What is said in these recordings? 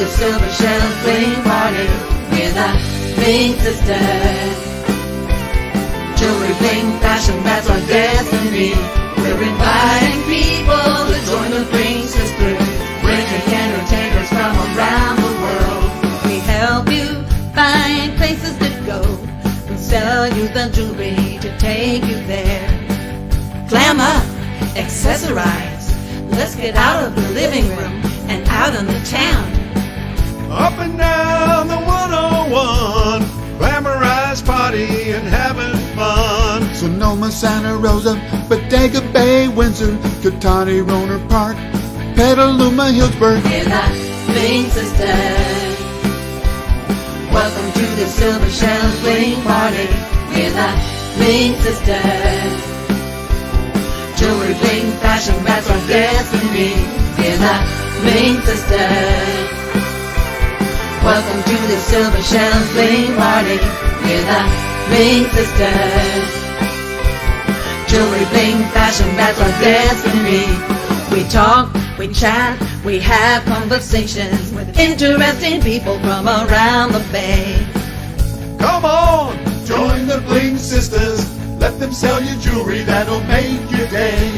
the Silver Shells Bling Party with the Bling sisters. Jewelry, bling, fashion, that's our destiny. We're inviting people to join the Bling sisters, bringing entertainers from around the world. We help you find places to go and sell you the jewelry to take you there. Glam up, accessorize. Let's get out of the living room and out on the town. Up and down the 101, glamorized party and having fun. Sonoma, Santa Rosa, Bodega Bay, Windsor, Katani, Roner Park, Petaluma, Hillsburg. We're the Bling sisters. Welcome to the Silver Shells Bling Party. We're the Bling sisters. Jewelry, bling, fashion, that's our destiny. We're the Bling sisters. Welcome to the Silver Shells Bling Party. We're the Bling sisters. Jewelry, bling, fashion, that's our destiny. We talk, we chat, we have conversations with interesting people from around the Bay. Come on, join the Bling sisters. Let them sell you jewelry that'll make your day.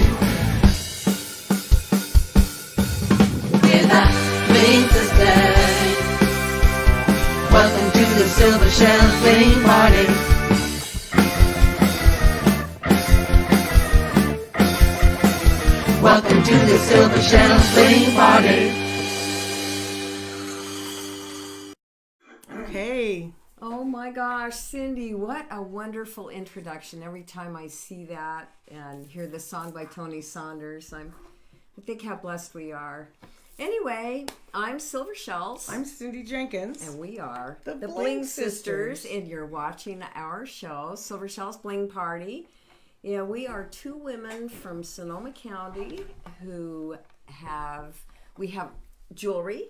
We're the Bling sisters. Welcome to the Silver Shells Bling Party. Welcome to the Silver Shells Bling Party. Okay. Oh my gosh, Cindy, what a wonderful introduction. Every time I see that and hear the song by Tony Saunders, I think how blessed we are. Anyway, I'm Silver Shells. I'm Cindy Jenkins. And we are the Bling Sisters. And you're watching our show, Silver Shells Bling Party. Yeah, we are two women from Sonoma County who we have jewelry.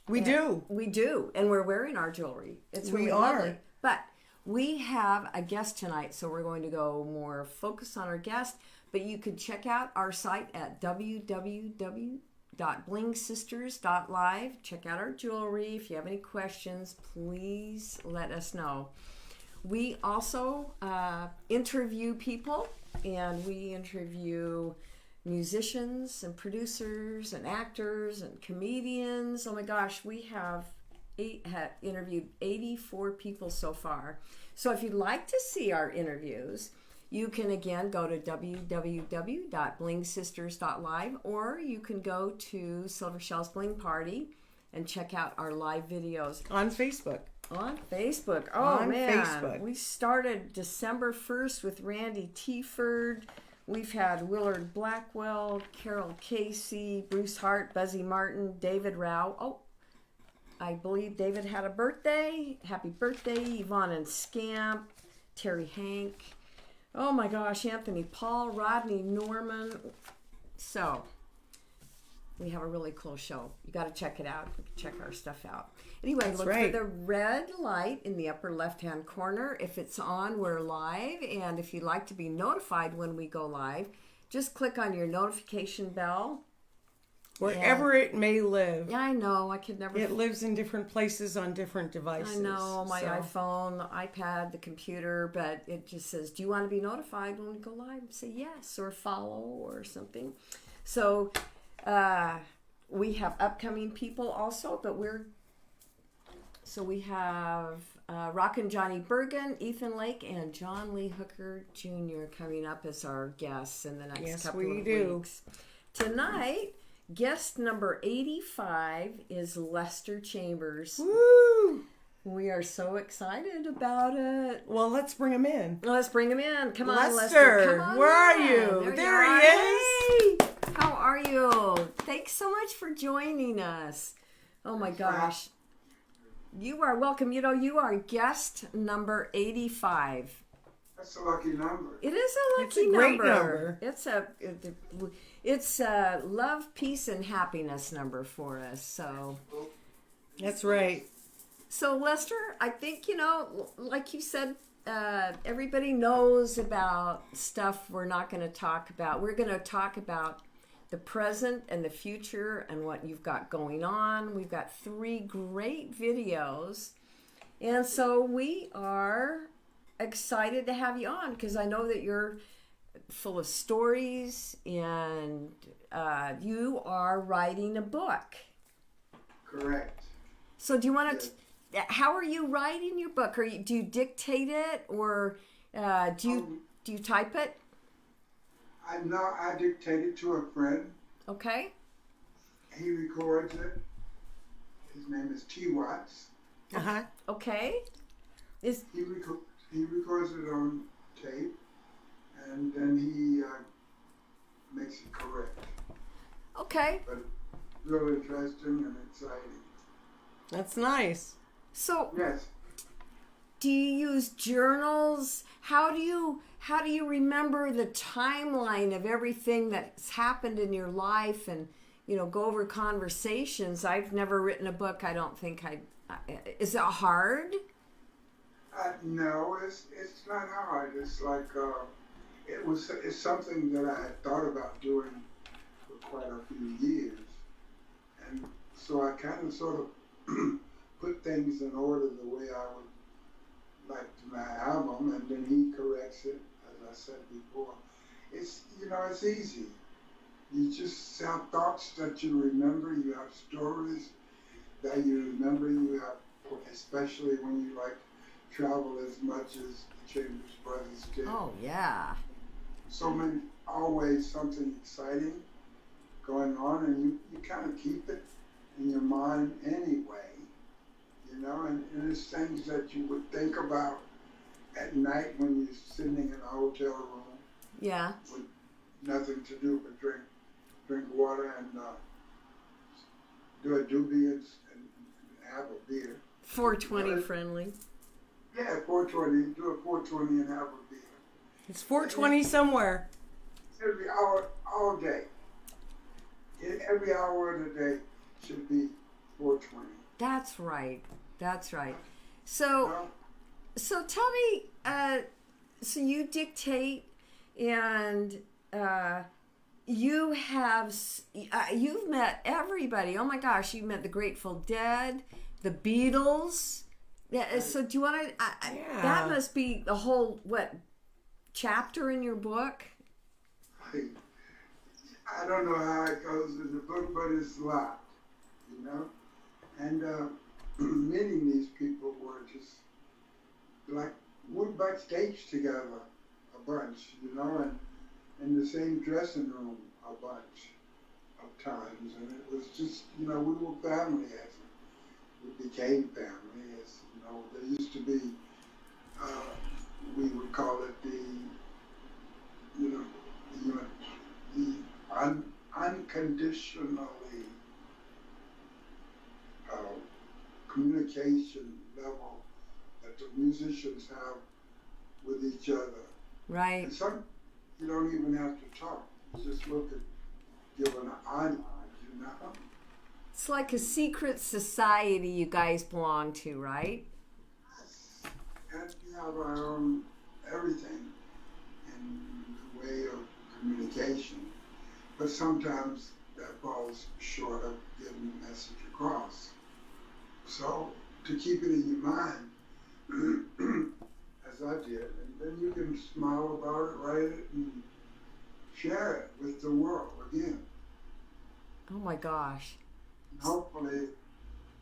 We do. We do. And we're wearing our jewelry. It's really lovely. But we have a guest tonight, so we're going to go more focus on our guest. But you could check out our site at www.blingsisters.live. Check out our jewelry. If you have any questions, please let us know. We also interview people, and we interview musicians and producers and actors and comedians. Oh my gosh, we have interviewed 84 people so far. So if you'd like to see our interviews, you can again go to www.blingsisters.live, or you can go to Silver Shells Bling Party and check out our live videos on Facebook. On Facebook. Oh, on man. Facebook. We started December 1st with Randy Teaford. We've had Willard Blackwell, Carol Casey, Bruce Hart, Buzzy Martin, David Rao. Oh, I believe David had a birthday. Happy birthday, Yvonne and Scamp, Terry Hank. Oh my gosh, Anthony Paul, Rodney Norman. So, we have a really cool show. You got to check it out. Check our stuff out. Anyway, look for the red light in the upper left-hand corner. If it's on, we're live. And if you'd like to be notified when we go live, just click on your notification bell. Wherever it may live. Yeah, I know. I could never. It lives in different places on different devices. I know. My iPhone, the iPad, the computer, but it just says, do you want to be notified when we go live? Say yes, or follow, or something. So, we have upcoming people also, but we have Rockin' Johnny Bergen, Ethan Lake, and John Lee Hooker Jr. coming up as our guests in the next couple of weeks. Tonight, guest number 85 is Lester Chambers. Woo! We are so excited about it. Well, let's bring him in. Let's bring him in. Come on, Lester. Come on where are in. you? There he is. Hey, how are you? Thanks so much for joining us. Oh my gosh. You are welcome. You know, you are guest number 85. That's a lucky number. It is a lucky It's a great number. It's a love, peace, and happiness number for us. So that's right. So Lester, I think, you know, like you said, everybody knows about stuff we're not going to talk about. We're going to talk about the present and the future and what you've got going on. We've got 3 great videos. And so we are excited to have you on because I know that you're full of stories and you are writing a book. Correct. So do you want to, how are you writing your book? Do you dictate it or do you type it? I dictate it to a friend. Okay. He records it. His name is T. Watts. Uh-huh. Okay. He records it on tape, and then he makes it correct. Okay. But really interesting and exciting. That's nice. So Yes. do you use journals? How do you remember the timeline of everything that's happened in your life and, go over conversations? I've never written a book. I don't think is it hard? No, it's not hard. It's like it's something that I had thought about doing for quite a few years, and so I kind of sort of put things in order the way I would like my album, and then he corrects it, as I said before. It's it's easy. You just have thoughts that you remember. You have stories that you remember. You have, especially when you travel as much as the Chambers Brothers did. Oh yeah. So many, always something exciting going on, and you kind of keep it in your mind anyway, and it's things that you would think about at night when you're sitting in a hotel room Yeah. with nothing to do but drink water and do a doobie and have a beer. 420 friendly. Yeah, 420. Do a 420 and have a beer. It's 420 somewhere. Every hour, all day. Every hour of the day should be 420. That's right. That's right. So tell me, so you dictate and you've met everybody. Oh my gosh, you met the Grateful Dead, the Beatles. Yeah, so do you want to, that must be the whole, chapter in your book? I don't know how it goes in the book, but it's a lot, and meeting these people were just like, we're backstage together a bunch, and in the same dressing room a bunch of times, and it was just, we were family as we became family, as there used to be, we would call it the unconditionally communication level that the musicians have with each other. Right. And some, you don't even have to talk. You just look at, give an eye nod, It's like a secret society you guys belong to, right? And we have our own everything in the way of communication. But sometimes that falls short of getting the message across. So to keep it in your mind, as I did, and then you can smile about it, write it, and share it with the world again. Oh my gosh. And hopefully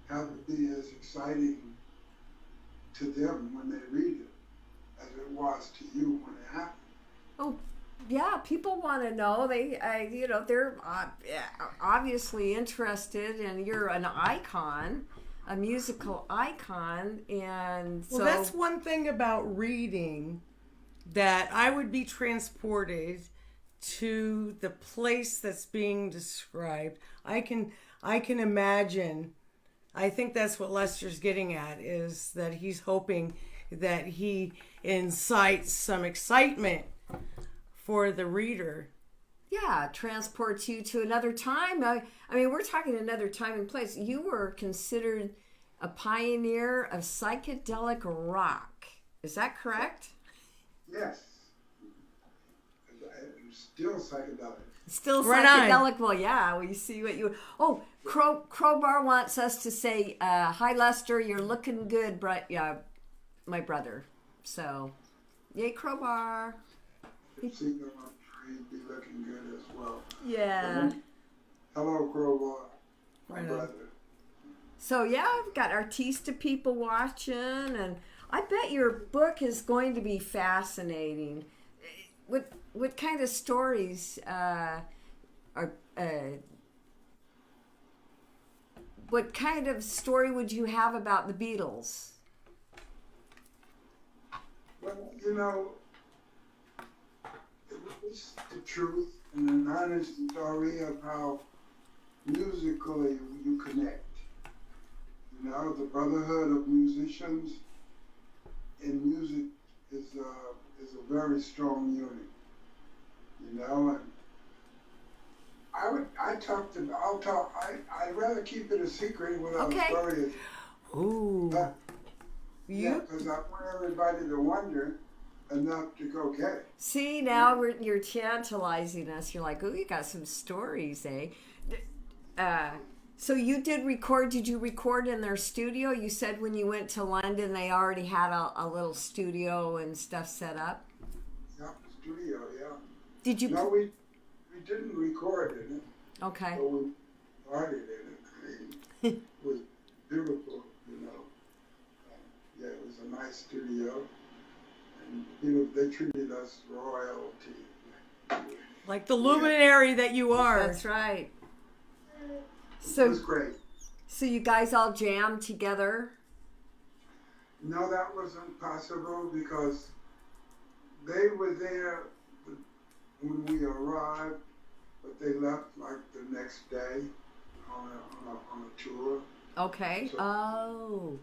have it be as exciting to them when they read it as it was to you when it happened. Oh, yeah, people want to know. They're obviously interested, and you're an icon, a musical icon, and so. Well, that's one thing about reading, that I would be transported to the place that's being described. I can imagine. I think that's what Lester's getting at, is that he's hoping that he incites some excitement for the reader. Yeah, transports you to another time. I mean, we're talking another time and place. You were considered a pioneer of psychedelic rock. Is that correct? Yes. I'm still psychedelic. Still Right on. psychedelic. Well, yeah, we see what you. Oh, Crowbar wants us to say, "Hi, Lester. You're looking good, yeah, my brother." So, yay, Crowbar. If see them up, he'd be looking good as well. Yeah. Hello, Crowbar, my Right on. brother. So yeah, I've got artista people watching, and I bet your book is going to be fascinating. What kind of stories what kind of story would you have about the Beatles? Well, you know, it was the truth and an honest story of how musically you connect. You know, the brotherhood of musicians in music is a very strong unit. You know, and I'd rather keep it a secret without Okay. a story. Ooh. Yeah, because I want everybody to wonder enough to go get it. See, now you're tantalizing us. You're like, oh, you got some stories, eh? So you did record. Did you record in their studio? You said when you went to London, they already had a little studio and stuff set up. Yeah, studio, yeah. Did you? No, we didn't record in it, Okay. but we started in it. I mean, it was beautiful, you know. Yeah, it was a nice studio, and you know they treated us royalty. Like the luminary that you are. That's right. It was So, great. so you guys all jammed together. No, that wasn't possible because they were there when we arrived, but they left like the next day on a tour. Okay. So- Oh.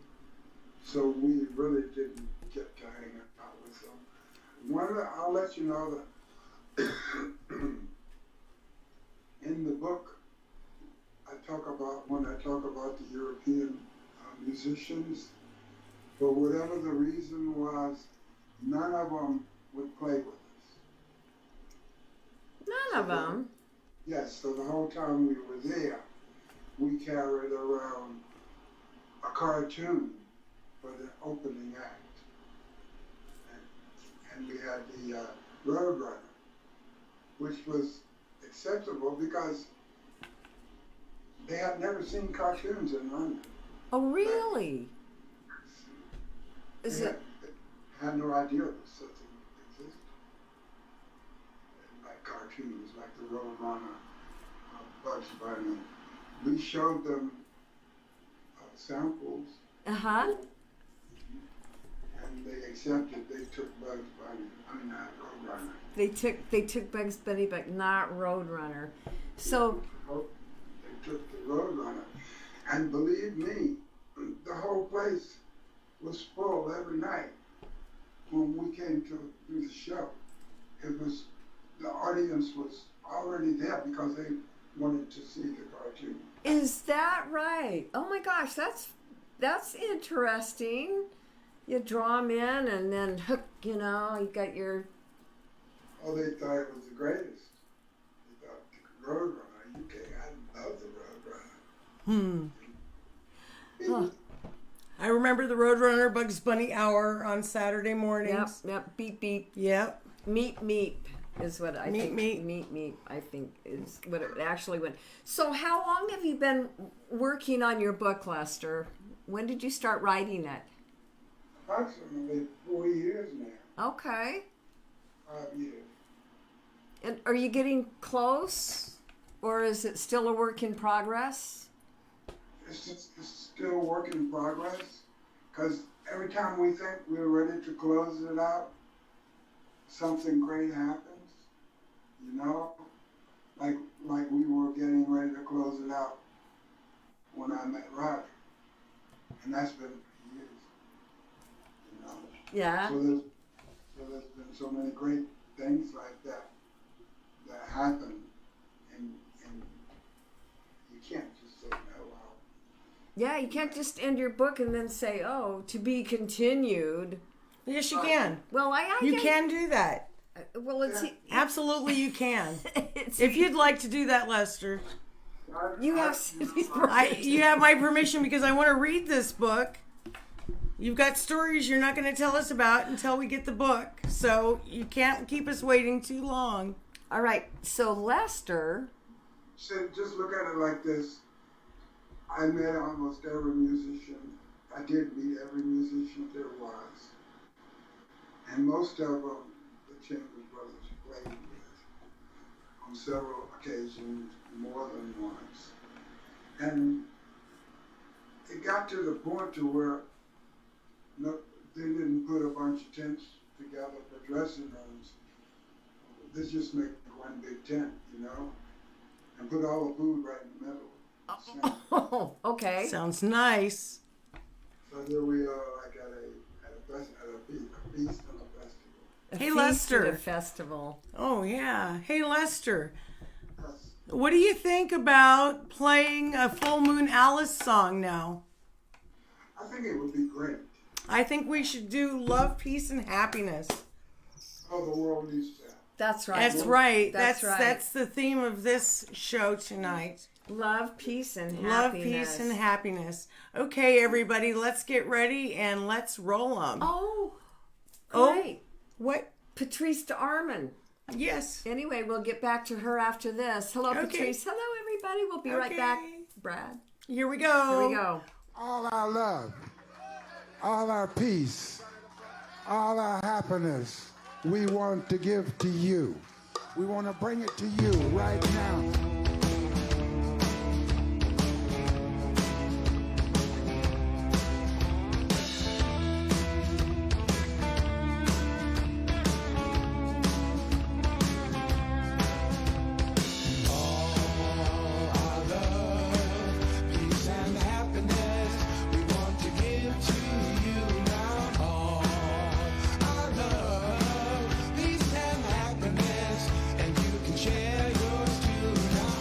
So we really didn't get to hang out with them. I'll let you know that in the book, when I talk about the European musicians, for whatever the reason was, none of them would play with us. None of them. Yes, so the whole time we were there, we carried around a cartoon for the opening act. And we had the Roadrunner, which was acceptable because they had never seen cartoons in London. Oh, really? Is They it? had no idea that such thing existed. Like cartoons, like the Roadrunner, Bugs Bunny. We showed them samples, Uh-huh. and they accepted. They took Bugs Bunny. I mean, Roadrunner. They took Bugs Bunny, but not Roadrunner. So, They took the Roadrunner, and believe me, the whole place was full every night when we came to do the show. The audience was already there because they wanted to see the cartoon. is that right? Oh my gosh, that's interesting. You draw them in and then hook. You got your. Oh, they thought it was the greatest. They thought the Roadrunner, I love the Roadrunner. Huh. I remember the Roadrunner Bugs Bunny hour on Saturday Yep, mornings. yep. Beep beep. Yep. Meep is what I think. Meep. Meep I think is what it actually went. So how long have you been working on your book, Lester? When did you start writing it? Approximately 4 years now. Okay. 5 years. And are you getting close? Or is it still a work in progress? It's still a work in progress because every time we think we're ready to close it out, something great happens. You know, like we were getting ready to close it out when I met Roger, and that's been years. You know, Yeah. so there's been so many great things like that happen, and you can't just say no. Yeah, you can't just end your book and then say, oh, to be continued. Yes, you can. Well, I You get- can do that. Well, it's Absolutely, you can. it's If you'd like to do that, Lester. you have Cindy's You have my permission because I want to read this book. You've got stories you're not going to tell us about until we get the book, so you can't keep us waiting too long. All right, so Lester. So just look at it like this. I met almost every musician. I did meet every musician there was. And most of them, the Chambers Brothers played with on several occasions, more than once. And it got to the point to where they didn't put a bunch of tents together for dressing rooms. They just make one big tent, you know, and put all the food right in the middle. Oh, okay. Sounds nice. So there we are, like at a feast and a festival. A Hey, feast Lester. at a festival. Oh, yeah. Hey, Lester, That's, what do you think about playing a Full Moon Alice song now? I think it would be great. I think we should do Love, Peace, and Happiness. Oh, the world needs that. That's right. That's right. That's right. That's the theme of this show tonight. Love, peace, and Love, happiness. peace, and happiness. Okay, everybody, let's get ready and let's roll them. Oh, Oh. great. What? Patrice DeArmond. Yes. Anyway, we'll get back to her after this. Hello, Okay. Patrice. Hello, everybody. We'll be right back. Brad. Here we go. Here we go. All our love, all our peace, all our happiness, we want to give to you. We want to bring it to you right now. And you can share yours tonight.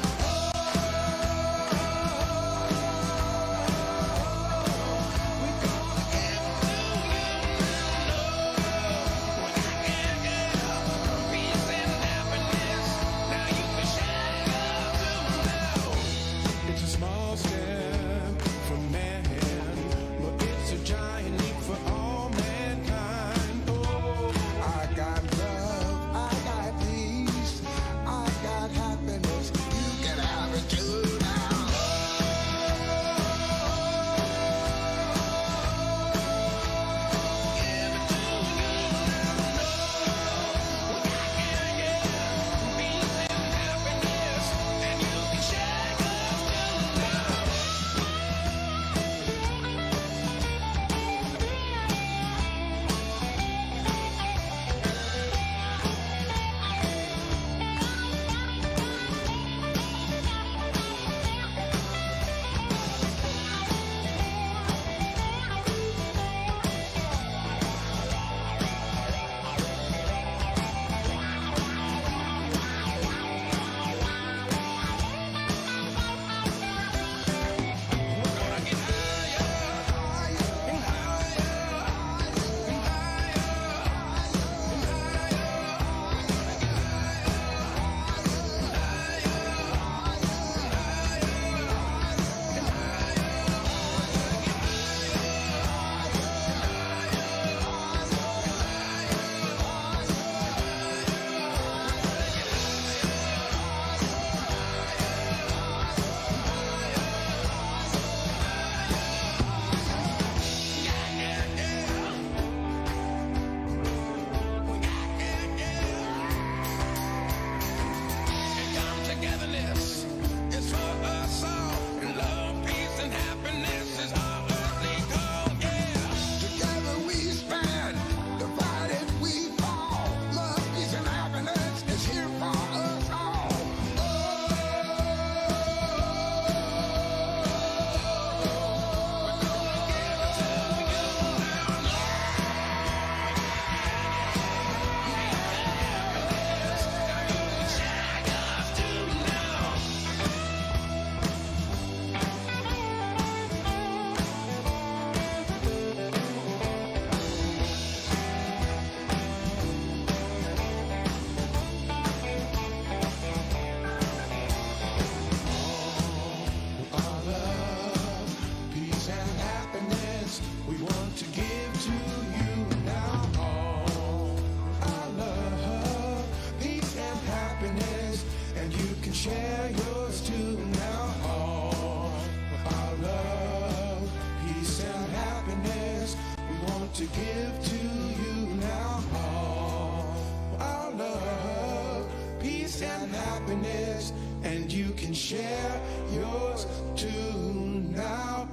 yours too now.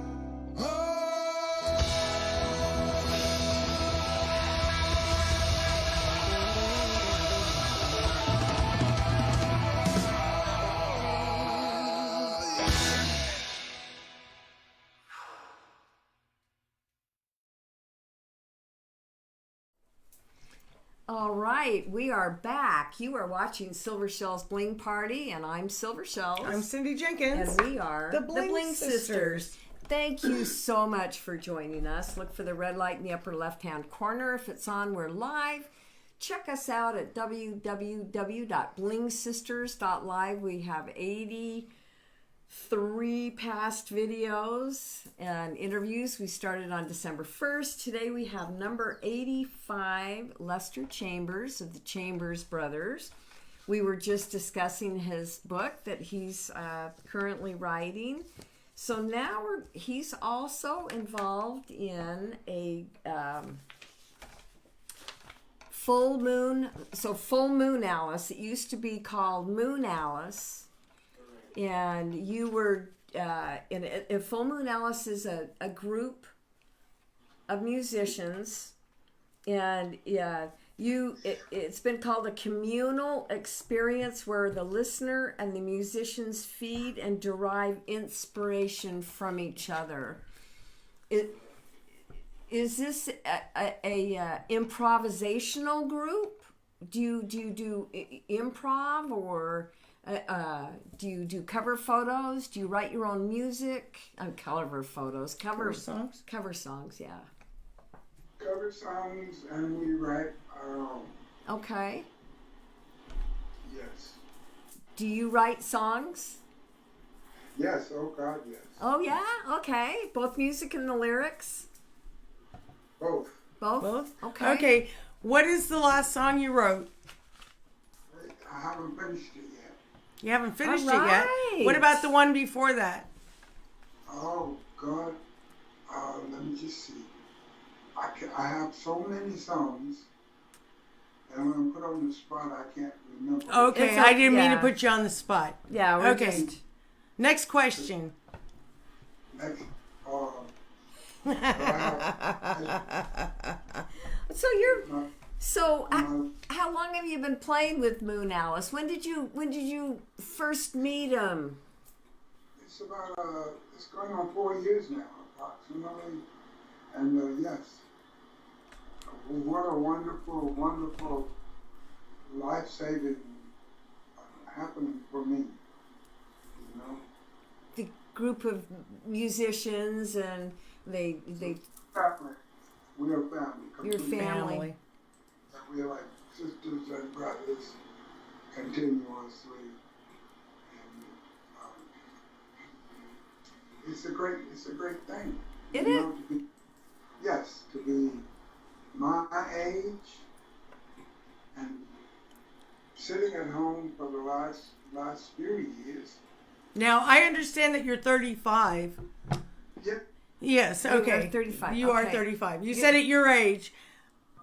All right, we are back. You are watching Silver Shell's Bling Party, and I'm Silver Shells. I'm Cindy Jenkins. And we are the Bling Sisters. Thank you so much for joining us. Look for the red light in the upper left-hand corner. If it's on, we're live. Check us out at www.blingsisters.live. We have 83 past videos and interviews. We started on December 1st. Today we have number 85, Lester Chambers of the Chambers Brothers. We were just discussing his book that he's currently writing. So now he's also involved in a full moon. So Full Moon Alice. It used to be called Moon Alice. And you were in Full Moon Alice is a group of musicians, and it's been called a communal experience where the listener and the musicians feed and derive inspiration from each other. Is this a improvisational group? Do you do improv, or do you do cover photos? Do you write your own music? Cover photos. Cover songs? Cover songs, yeah. Cover songs, and we write our own. Okay. Yes. Do you write songs? Yes, oh God, yes. Oh, yeah? Okay. Both music and the lyrics? Both. Both? Okay. Okay. What is the last song you wrote? I haven't finished it yet. You haven't finished All it yet. right. What about the one before that? Oh God, let me just see. I have so many songs, and when I'm put on the spot, I can't remember. Okay, I didn't mean to put you on the spot. Yeah, okay. Next question. Next, how long have you been playing with Moon Alice? When did you first meet him? It's about it's going on 4 years now, approximately, and yes, what a wonderful, wonderful, life-saving happening for me. You know, The group of musicians, and they family. We are family. your family. We are like sisters and brothers continuously, and it's a great thing. It you is. know, to be my age and sitting at home for the last few years. Now, I understand that you're 35. Yeah. Yes, You okay. are 35. You are okay. 35. You said at your age.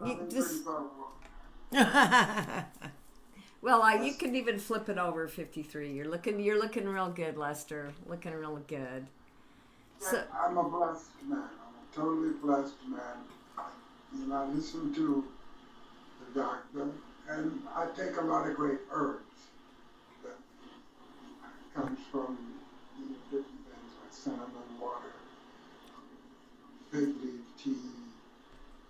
I'm This- 35. Well, you can even flip it over 53. You're looking real good, Lester. Looking real good. So, I'm a blessed man. I'm a totally blessed man. You know, I listen to the doctor, and I take a lot of great herbs that comes from different things like cinnamon water, big leaf tea,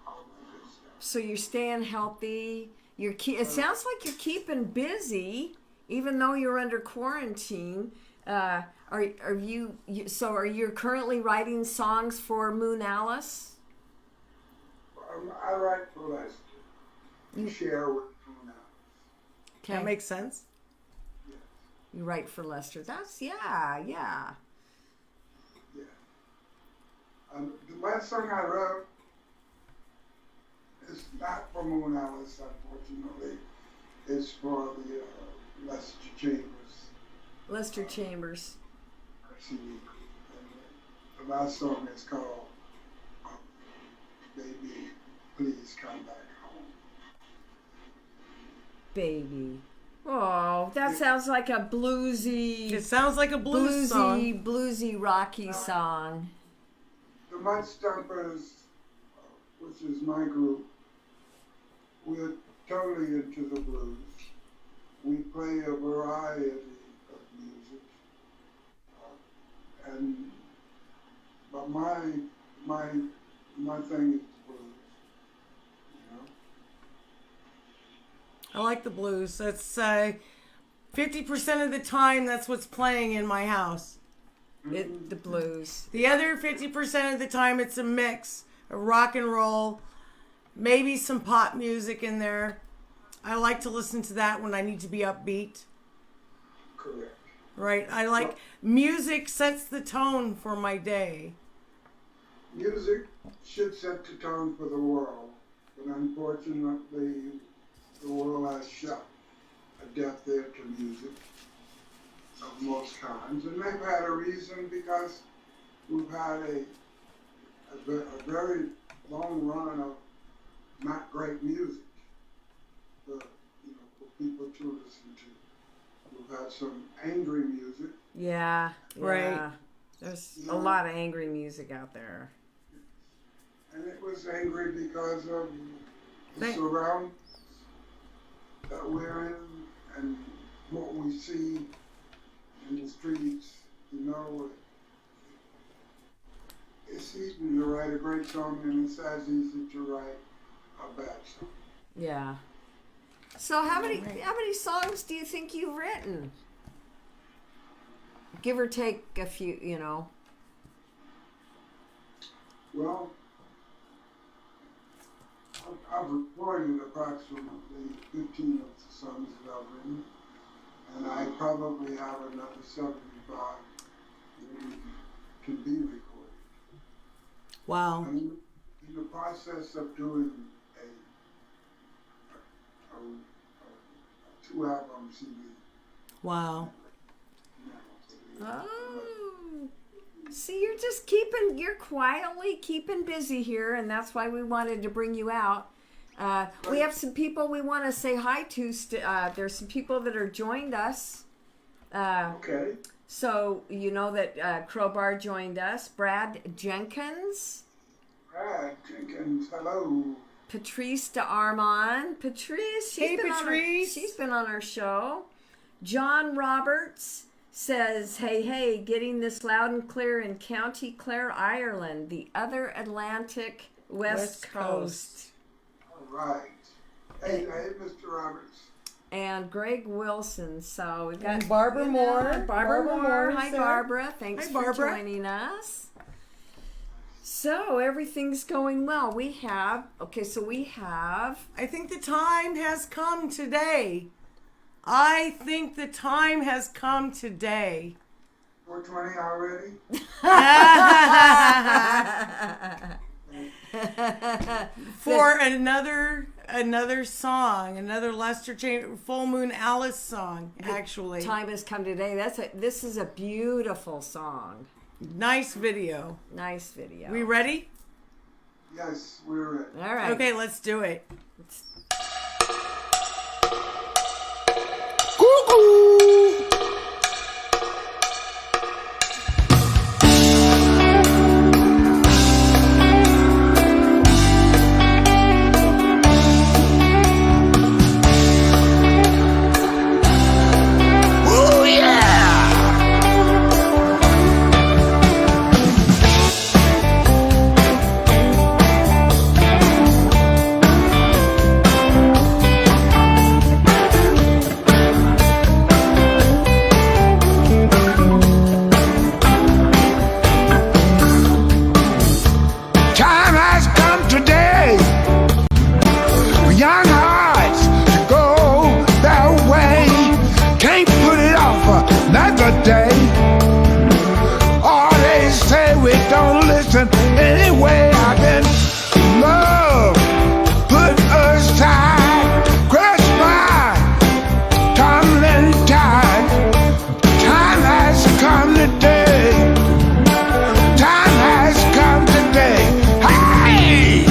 all that good stuff. so you're staying healthy. It sounds like you're keeping busy, even though you're under quarantine. Are you currently writing songs for Moon Alice? I write for Lester. You share with Moon Alice. Okay. That makes sense. Yes. You write for Lester. That's yeah. Yeah. The last song I wrote is not for Moon Alice, unfortunately. It's for the Lester Chambers. Lester Chambers. CD. And the last song is called Baby, Please Come Back Home. Baby, Oh, that sounds like a bluesy. It sounds like a blues song. Bluesy, rocky song. The Mud Stumpers, which is my group, we're totally into the blues. We play a variety of music, but my thing is blues. You know? I like the blues. That's 50% of the time that's what's playing in my house. The blues. The other 50% of the time it's a mix of rock and roll, maybe some pop music in there. I like to listen to that when I need to be upbeat. Correct. Right. I like music sets the tone for my day. Music should set the tone for the world, but unfortunately, the world has shut a deaf ear to music of most kinds, and they've had a reason because we've had a very long run of not great music for people to listen to. We've had some angry music. Yeah. Right. There's a lot of angry music out there. And it was angry because of the surround that we're in and what we see in the streets. It's easy to write a great song and it's as easy to write a bad song. Yeah. So how many songs do you think you've written? Give or take a few, Well, I've recorded approximately 15 of the songs that I've written, and I probably have another 75 that can be recorded. Wow. I'm in the process of doing a 2-album CD. Wow. Oh. See, you're quietly keeping busy here, and that's why we wanted to bring you out. We have some people we want to say hi to. There's some people that are joined us. Okay. So, you know that Crowbar joined us. Brad Jenkins. Brad Jenkins, hello. Patrice DeArmond. Patrice, she's been on our show. John Roberts says, hey, getting this loud and clear in County Clare, Ireland, the other Atlantic West Coast. All right. Hey, Mr. Roberts. And Greg Wilson. So we've got Barbara Moore. Barbara Moore. Hi, sir. Barbara. Thanks for Barbara. joining us. So everything's going well. We have. I think the time has come today. I think the time has come today. 4:20 already? For another song, another Lester James Full Moon Alice song, actually. Time has come today. This is a beautiful song. Nice video. Nice video. We ready? Yes, we're ready. All right. Okay, let's do it. Anyway, I've been love put aside, crushed by tumbling tide. Time has come today. Time has come today. Hey!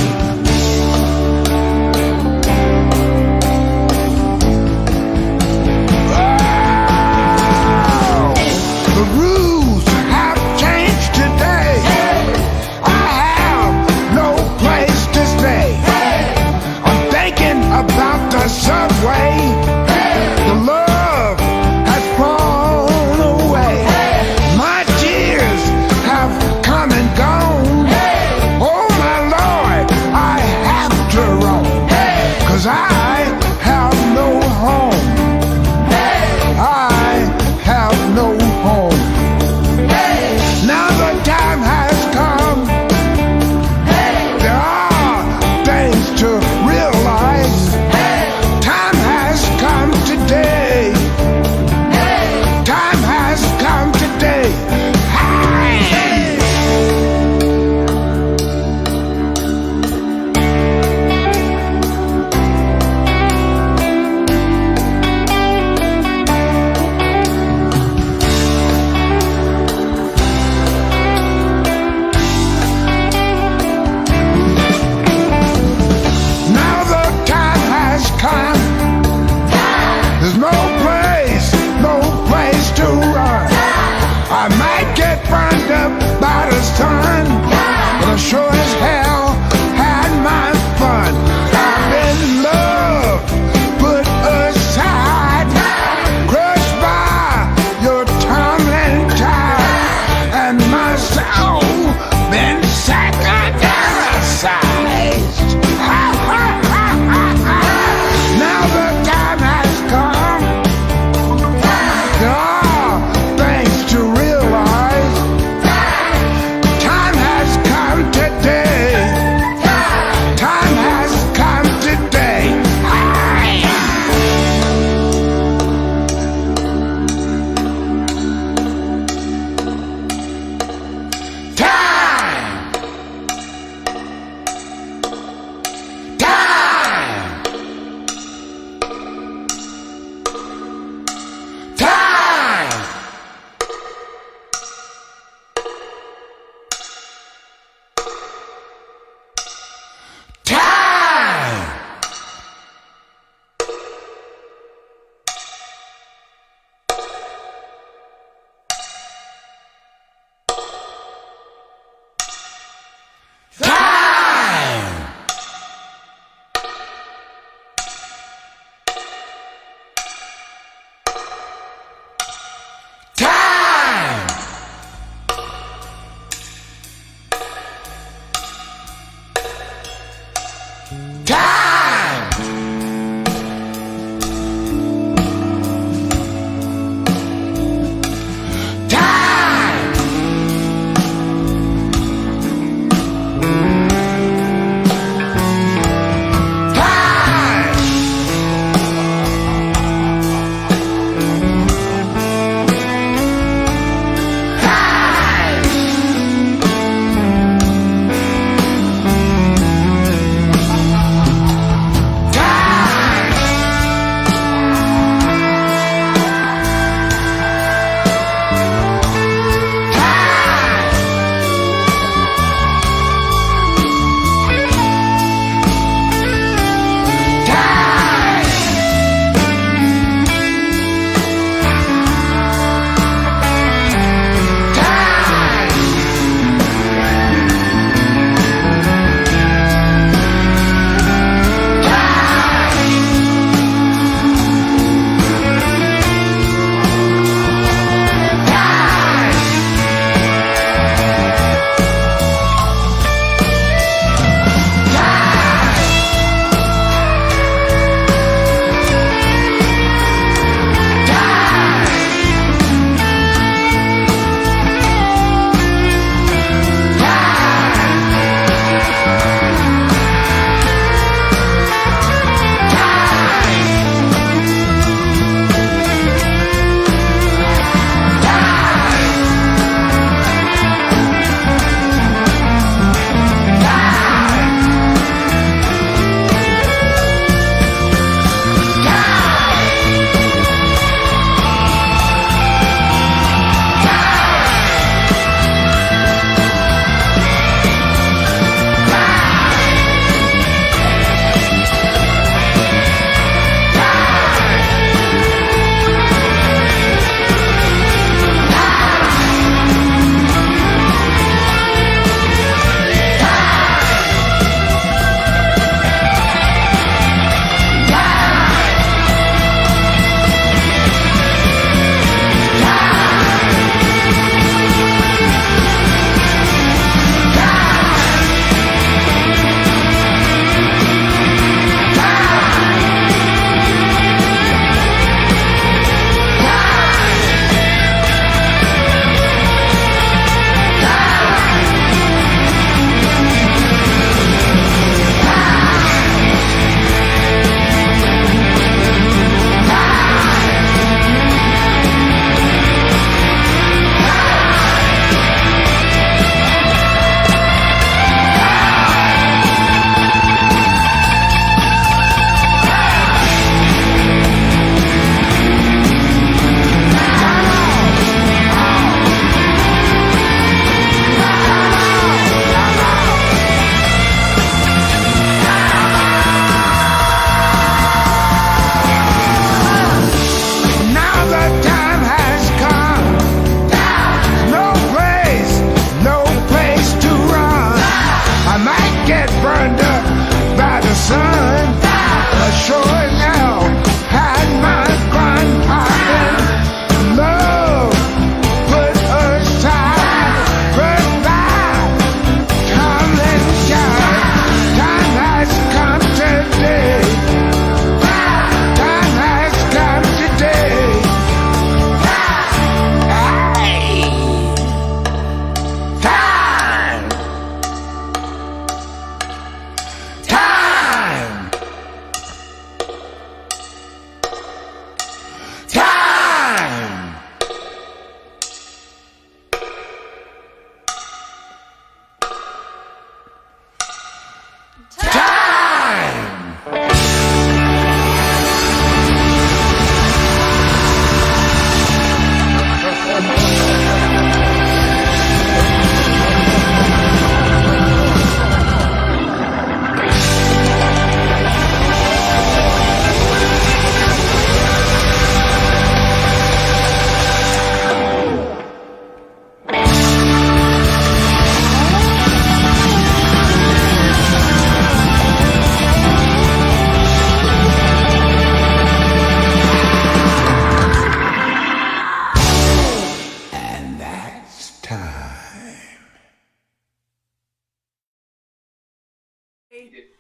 time.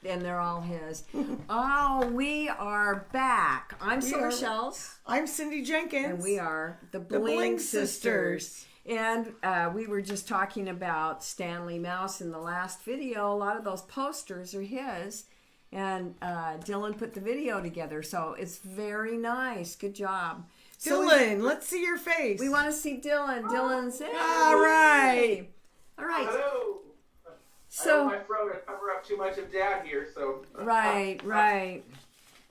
And they're all his. Oh, we are back. I'm Silver Shells. I'm Cindy Jenkins. And we are the Bling, Bling Sisters. And we were just talking about Stanley Mouse in the last video. A lot of those posters are his. And Dylan put the video together. So it's very nice. Good job. Dylan, let's see your face. We want to see Dylan. Dylan's in. All right. All right. Hello. So I don't want my throat to cover up too much of Dad here, so. Right.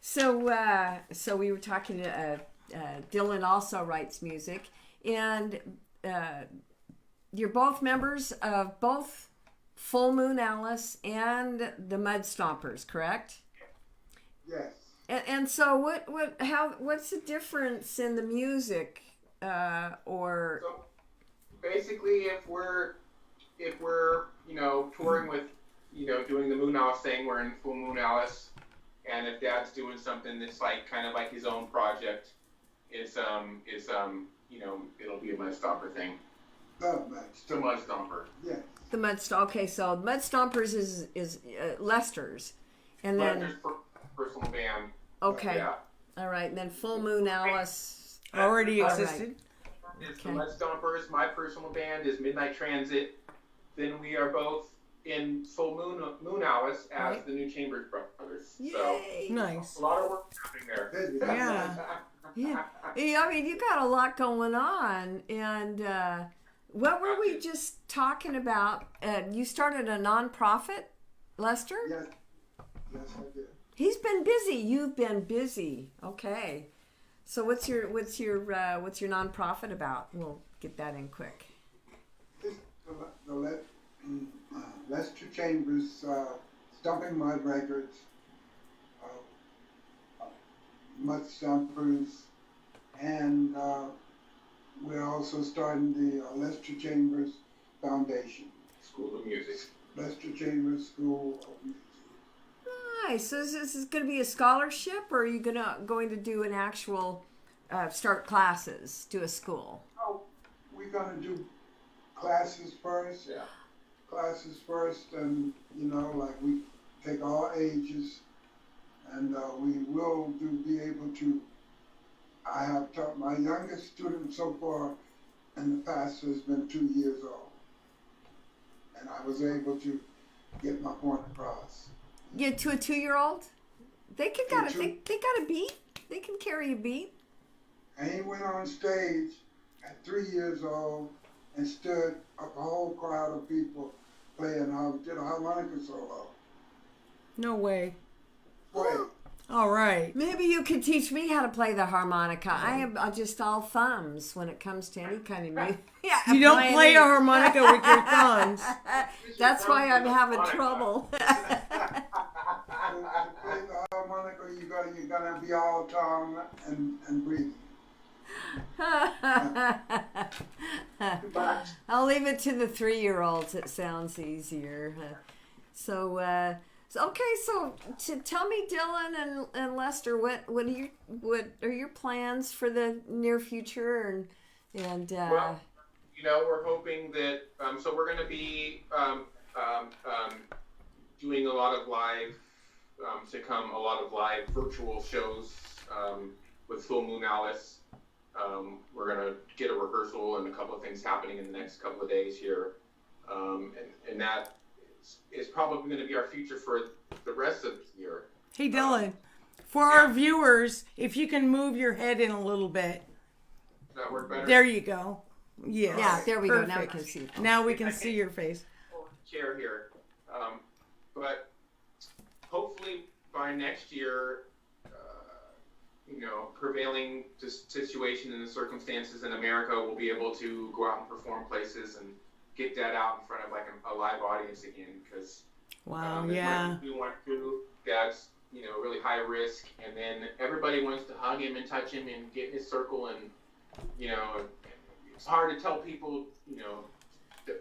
So we were talking to Dylan also writes music, and you're both members of both Full Moon Alice and the Mud Stompers, correct? Yes. And so what's the difference in the music, or? So basically, if we're touring with, doing the Moon Alice thing, we're in Full Moon Alice, and if Dad's doing something that's like kind of like his own project, it'll be a Mud Stomper thing. It's a Mud Stomper. Yes. The Mud Okay, so Mud Stompers is Lester's, and then Lester's personal band. okay, Yeah. all right, and then Full Moon Alice already All right. existed. It's Okay. the Mud Stompers. My personal band is Midnight Transit. Then we are both in Full Moon Alice as Right. the New Chambers Brothers. Yay! Nice. So a lot of work happening there. Yeah. Yeah, I mean, you got a lot going on, and what were we just talking about? You started a nonprofit, Lester? Yes. Yes, I did. He's been busy. You've been busy. Okay. So what's your nonprofit about? We'll get that in quick. The Lester Chambers Stomping Mud Records, Mud Stompers, and we're also starting the Lester Chambers Foundation. School of Music. Lester Chambers School of Music. Nice. So is this going to be a scholarship, or are you going to do an actual start classes, do a school? Oh, we're going to do classes first. Yeah. Classes first, and like we take all ages, and we will be able to. I have taught my youngest student so far in the past has been 2 years old, and I was able to get my point across. Yeah, to a 2-year-old, they got a beat. They can carry a beat. And he went on stage at 3 years old and stood up a whole crowd of people playing, did a harmonica solo. No way. Wait, All right. Maybe you could teach me how to play the harmonica. I am just all thumbs when it comes to any kind of music. Yeah, You don't play a harmonica with your thumbs. That's why I'm having trouble. to play the harmonica, you're gonna be all tongue and breathing. I'll leave it to the 3-year-olds. It sounds easier. So tell me, Dylan and Lester, what are your plans for the near future? And Well, we're hoping that so we're going to be doing a lot of live a lot of live virtual shows with Full Moon Alice. We're going to get a rehearsal and a couple of things happening in the next couple of days here. And that is probably going to be our future for the rest of the year. Hey, Dylan, for our viewers, if you can move your head in a little bit. Does that work better? There you go. Yes. yeah, there we go. Perfect. Now we can see. Now we can see your face. Chair here. But hopefully by next year, prevailing situation and the circumstances in America, we'll be able to go out and perform places and get that out in front of like a live audience again. Because Wow, as much yeah. as we want to, Dad's really high risk, and then everybody wants to hug him and touch him and get in his circle, and it's hard to tell people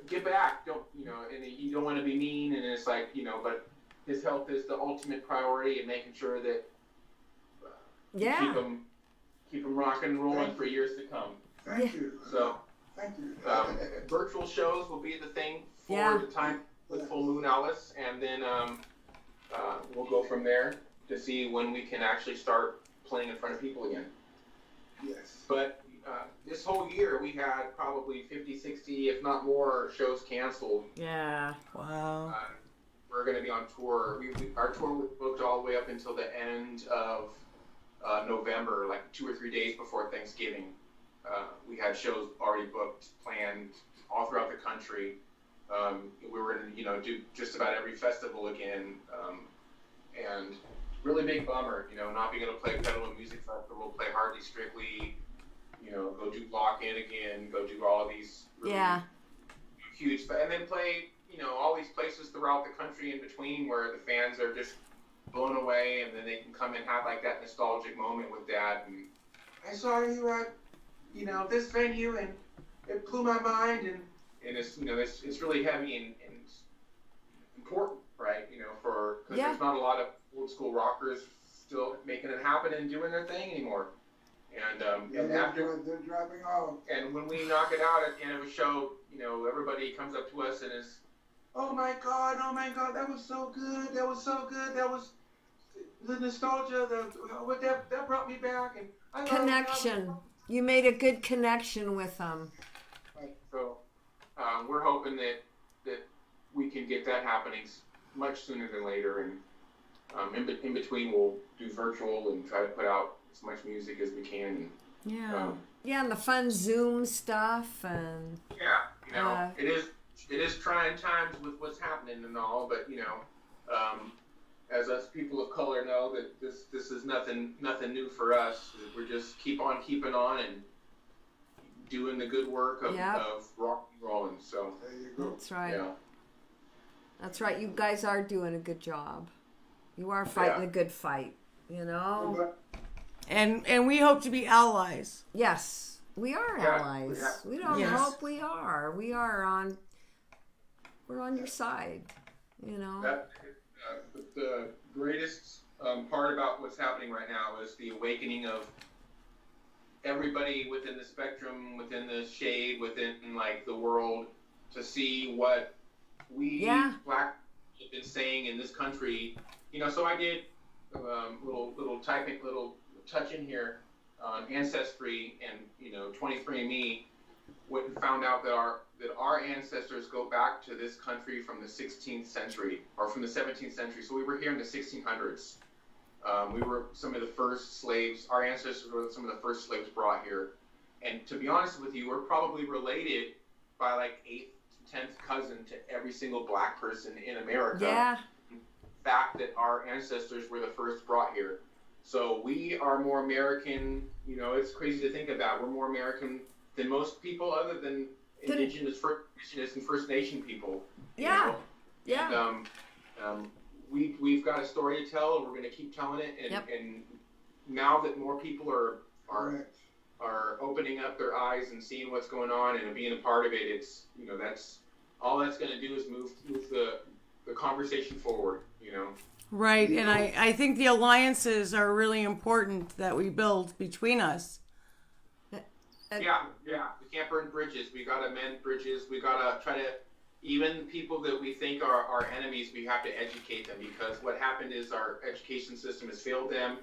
get back, don't and you don't want to be mean, and it's like but his health is the ultimate priority, and making sure that keep him rocking and rolling for years to come. Thank you. So Thank you. Virtual shows will be the thing for Yeah. the time with Full Moon Alice, and then we'll go from there to see when we can actually start playing in front of people again. Yes. But this whole year we had probably 50, 60, if not more, shows canceled. Yeah. Wow. We're going to be on tour. Our tour was booked all the way up until the end of November, like 2 or 3 days before Thanksgiving. We had shows already booked, planned all throughout the country. We were going to, do just about every festival again. And really big bummer, not being able to play Petaluma Music Festival, play Hardly Strictly, go do Lock In again, go do all of these really huge, and then play, all these places throughout the country in between where the fans are just blown away, and then they can come and have like that nostalgic moment with Dad. And I saw you at, this venue, and it blew my mind, and it's, it's really heavy and important, right? Because there's not a lot of old school rockers still making it happen and doing their thing anymore. And after they're dropping off. And when we knock it out at the end of a show, everybody comes up to us and is, oh my God, that was so good, that was the nostalgia, that brought me back, and I Connection. You made a good connection with them. So we're hoping that we can get that happening much sooner than later, and in between we'll do virtual and try to put out as much music as we can. And, and the fun Zoom stuff, and it is trying times with what's happening and all, but as us people of color know, that this is nothing new for us. We're just keep on keeping on and doing the good work of rock and rolling. So there you go. That's right. Yeah. That's right. You guys are doing a good job. You are fighting a good fight. And we hope to be allies. Yes, we are allies. Yeah. We don't Yes. hope we are. We're on your side. The greatest part about what's happening right now is the awakening of everybody within the spectrum, within the shade, within like the world, to see what we black have been saying in this country. So I did little touch in here on Ancestry and 23andMe. Found out that our ancestors go back to this country from the 16th century or from the 17th century. So we were here in the 1600s. We were some of the first slaves. Our ancestors were some of the first slaves brought here. And to be honest with you, we're probably related by like 8th to 10th cousin to every single black person in America. Yeah. The fact that our ancestors were the first brought here. So we are more American. It's crazy to think about. We're more American than most people other than indigenous and First Nation people. Yeah. And, we've got a story to tell, and we're going to keep telling it. And now that more people are opening up their eyes and seeing what's going on and being a part of it, it's that's all that's going to do is move the conversation forward. Right, and I think the alliances are really important that we build between us. Yeah. We can't burn bridges. We got to mend bridges. We got to try to, even people that we think are our enemies, we have to educate them, because what happened is our education system has failed them,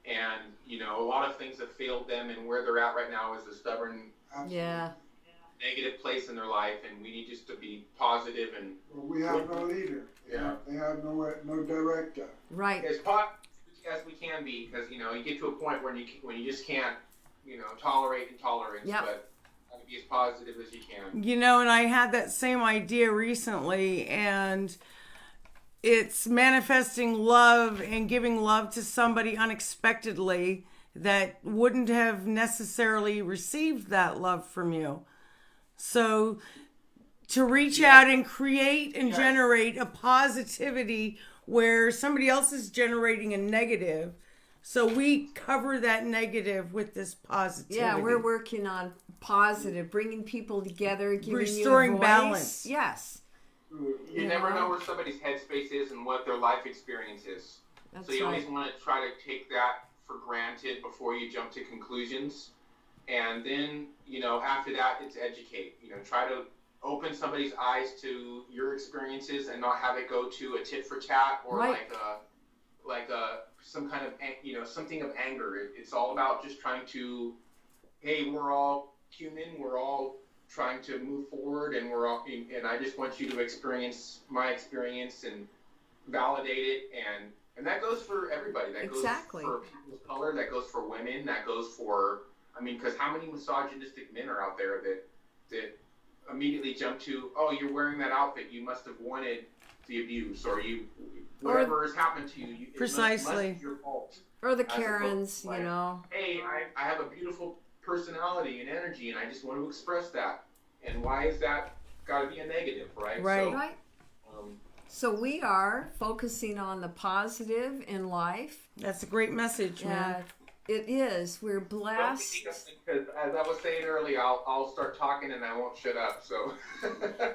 and a lot of things have failed them, and where they're at right now is a stubborn, negative place in their life, and we need just to be positive and. Well, we have no leader. Yeah. They have no director. Right. As positive as we can be, because you get to a point when you just can't tolerate intolerance, but try to be as positive as you can. And I had that same idea recently, and it's manifesting love and giving love to somebody unexpectedly that wouldn't have necessarily received that love from you. So to reach out and create and generate a positivity where somebody else is generating a negative. So we cover that negative with this positivity. Yeah, we're working on positive, bringing people together, giving restoring you a voice. balance. Yes. You never know where somebody's headspace is and what their life experience is. That's so you always want to try to take that for granted before you jump to conclusions. And then, you know, after that, it's educate. You know, try to open somebody's eyes to your experiences and not have it go to a tit for tat or Right. like some kind of, you know, something of anger. It's all about just trying to, hey, we're all human, we're all trying to move forward, and and I just want you to experience my experience and validate it, and that goes for everybody. That Exactly. goes for people of color, that goes for women, that goes for, I mean, because how many misogynistic men are out there that immediately jump to, oh, you're wearing that outfit, you must have wanted the abuse, or whatever has happened to you, it Precisely. must be your fault. Or the As opposed Karens, to, like, you know. Hey, I have a beautiful personality and energy, and I just want to express that. And why is that got to be a negative, right? Right. So, Right. So we are focusing on the positive in life. That's a great message, man. It is. We're blessed. Because as I was saying earlier, I'll start talking and I won't shut up. So.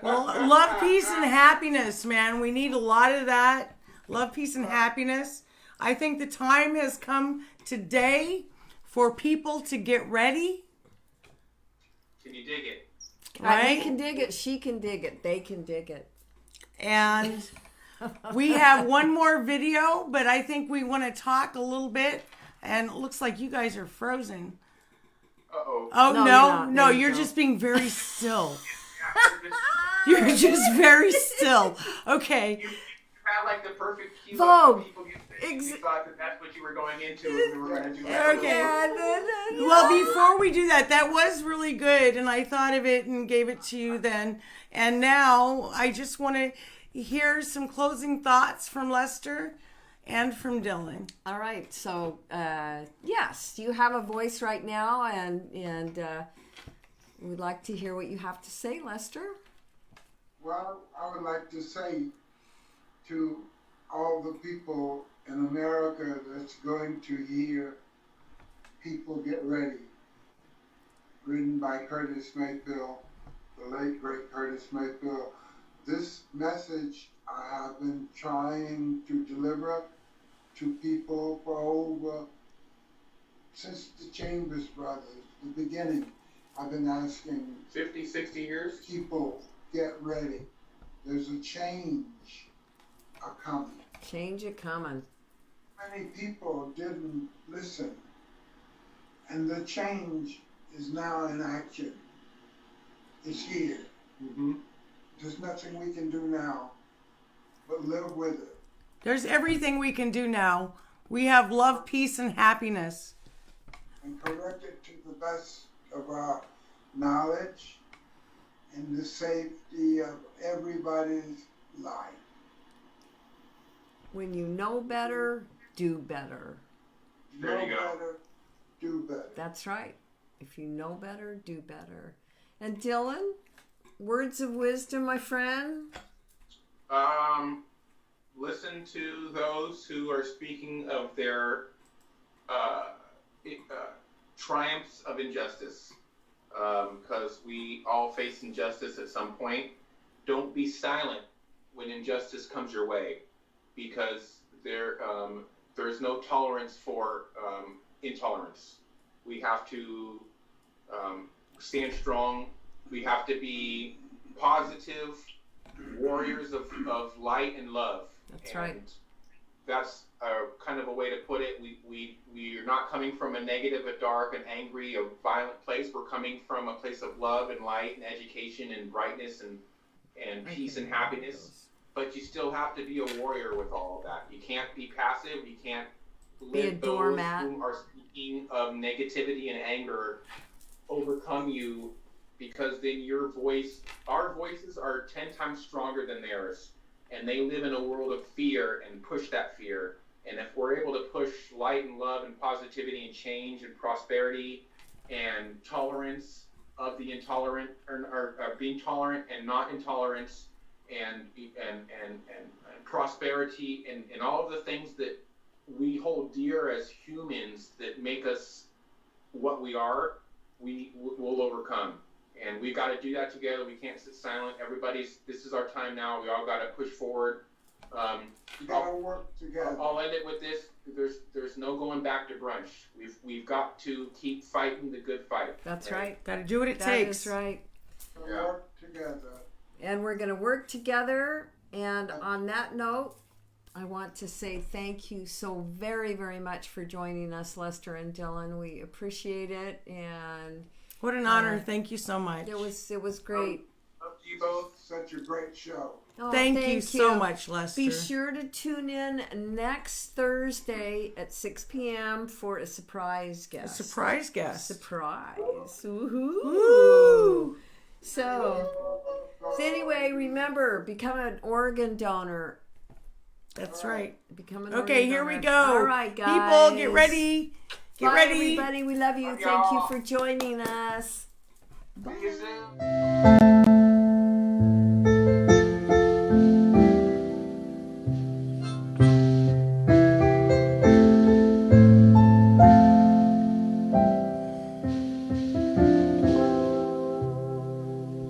Well, love, peace, and happiness, man. We need a lot of that. Love, peace, and happiness. I think the time has come today for people to get ready. Can you dig it? Right? You can dig it. She can dig it. They can dig it. And we have one more video, but I think we want to talk a little bit. And it looks like you guys are frozen. Uh-oh. Oh, No, no, you're not. no, No, you you're don't. just being very still. You're just very still. Okay. You had like the perfect cue. Vogue. People get you thought that that's what you were going into and we were going to do Okay. that. Well, before we do that, that was really good, and I thought of it and gave it to you then. And now I just want to hear some closing thoughts from Lester and from Dylan. All right. So, yes, you have a voice right now, and we'd like to hear what you have to say, Lester. Well, I would like to say to all the people in America that's going to hear People Get Ready, written by Curtis Mayfield, the late great Curtis Mayfield. This message I have been trying to deliver to people for over, since the Chambers Brothers, the beginning. I've been asking 50, 60 years? people, get ready. There's a change coming. Change it coming. Many people didn't listen, and the change is now in action. It's here. Mm-hmm. There's nothing we can do now but live with it. There's everything we can do now. We have love, peace, and happiness. And correct it to the best of our knowledge and the safety of everybody's life. When you know better, do better. There you Know go. better, do better. That's right. If you know better, do better. And Dylan, words of wisdom, my friend. Listen to those who are speaking of their triumphs of injustice, because we all face injustice at some point. Don't be silent when injustice comes your way, because there's no tolerance for intolerance. We have to stand strong. We have to be positive warriors of light and love. That's and right. That's kind of a way to put it. We are not coming from a negative, a dark, an angry, a violent place. We're coming from a place of love and light and education and brightness and peace and happiness. But you still have to be a warrior with all of that. You can't be passive. You can't Be a let those doormat. who are speaking of negativity and anger overcome you, because then our voices are 10 times stronger than theirs. And they live in a world of fear and push that fear. And if we're able to push light and love and positivity and change and prosperity and tolerance of the intolerant, or being tolerant and not intolerance, and prosperity and all of the things that we hold dear as humans that make us what we are, we will overcome. And we've got to do that together. We can't sit silent. This is our time now. We all got to push forward We gotta work together. I'll end it with this. There's no going back to brunch. We've got to keep fighting the good fight. That's right. Got to do what it That takes. is right. Gotta work together. And we're going to work together. And on that note, I want to say thank you so very, very much for joining us, Lester and Dylan. We appreciate it. And What an honor. Thank you so much. it was great. Love you both. Such a great show. Oh, Thank you so much, Lester. Be sure to tune in next Thursday at 6 p.m. for a surprise guest. Surprise guest. Surprise. Woohoo. Woo! So anyway, remember, become an organ donor. That's right. Become an Okay, organ here donor. we go. All right, guys. People, get ready. Get Bye, ready. everybody. We love you. Love Thank you y'all. for joining us. See you soon.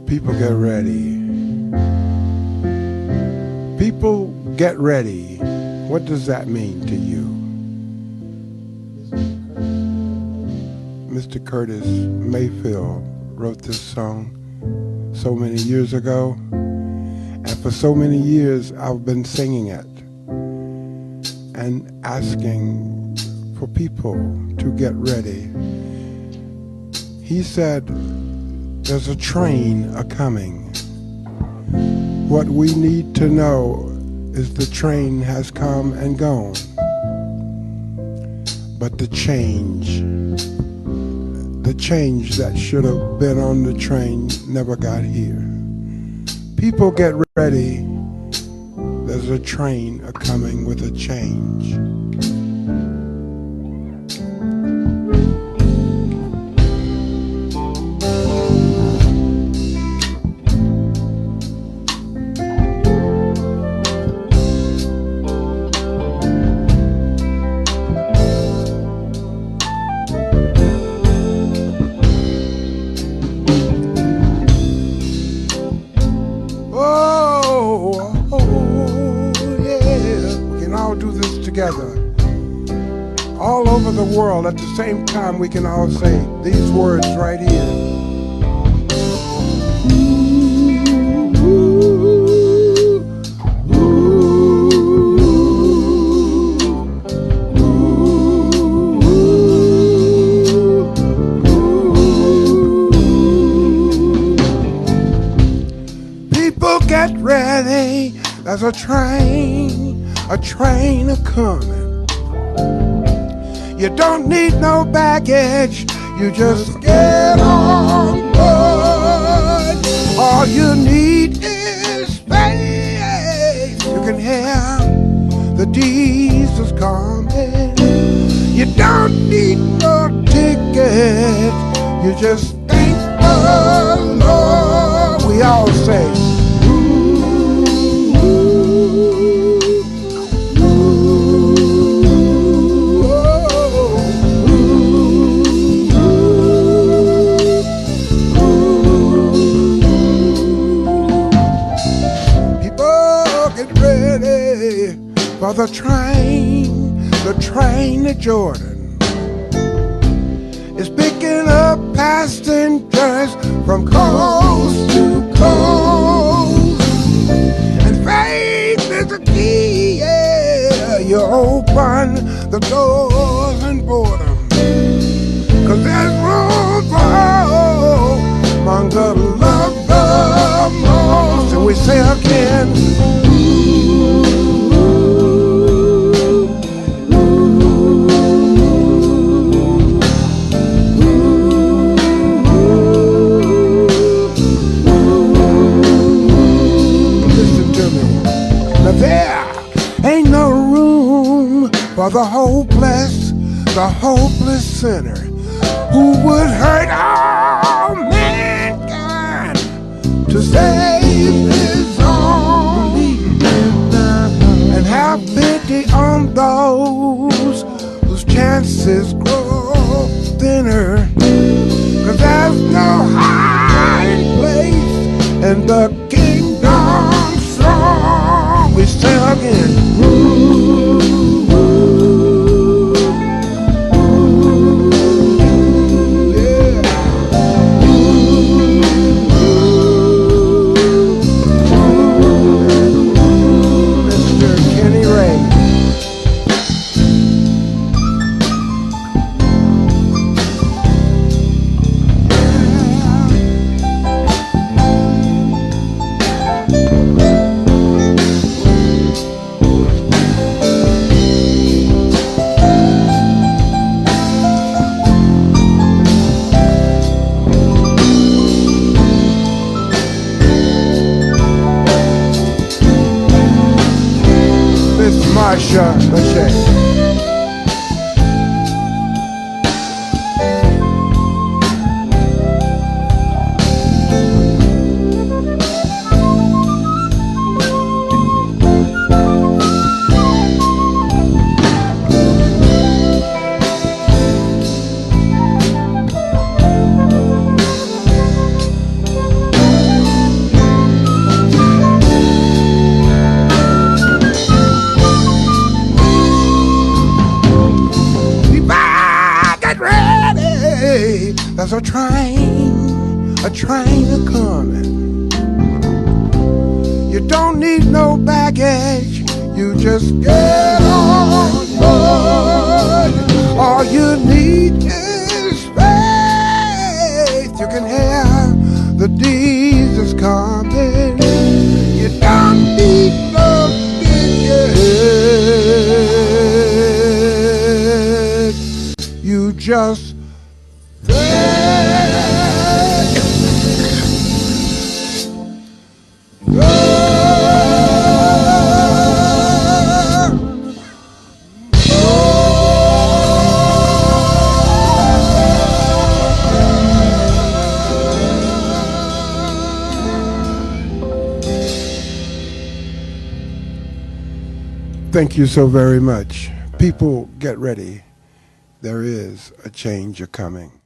People get ready. People get ready. What does that mean to you? Mr. Curtis Mayfield wrote this song so many years ago, and for so many years I've been singing it and asking for people to get ready. He said, there's a train a-coming. What we need to know is the train has come and gone. But the change that should have been on the train never got here. People get ready. There's a train a-coming with a change. All over the world at the same time, we can all say these words right here. People get ready, there's a train a-coming. You don't need no baggage, you just get on board. All you need is space. You can hear the diesel's coming. You don't need no ticket, you just ain't alone. We all say, for the train to Jordan is picking up passengers from coast to coast. And faith is the key, yeah. You open the doors and board them, 'cause there's room for all among the love the most. And we say again, there ain't no room for the hopeless sinner who would hurt all mankind to save his own, and have pity on those whose chances grow thinner, 'cause there's no hiding place in the kingdom strong. We say again. Mr. Kenny Ray. Miss Marsha Lachey. Get ready. There's a train a-coming. You don't need no baggage. You just get on board. All you need is faith. You can hear the Jesus coming. You don't need no ticket. You just Thank you so very much. People, get ready. There is a change a-coming.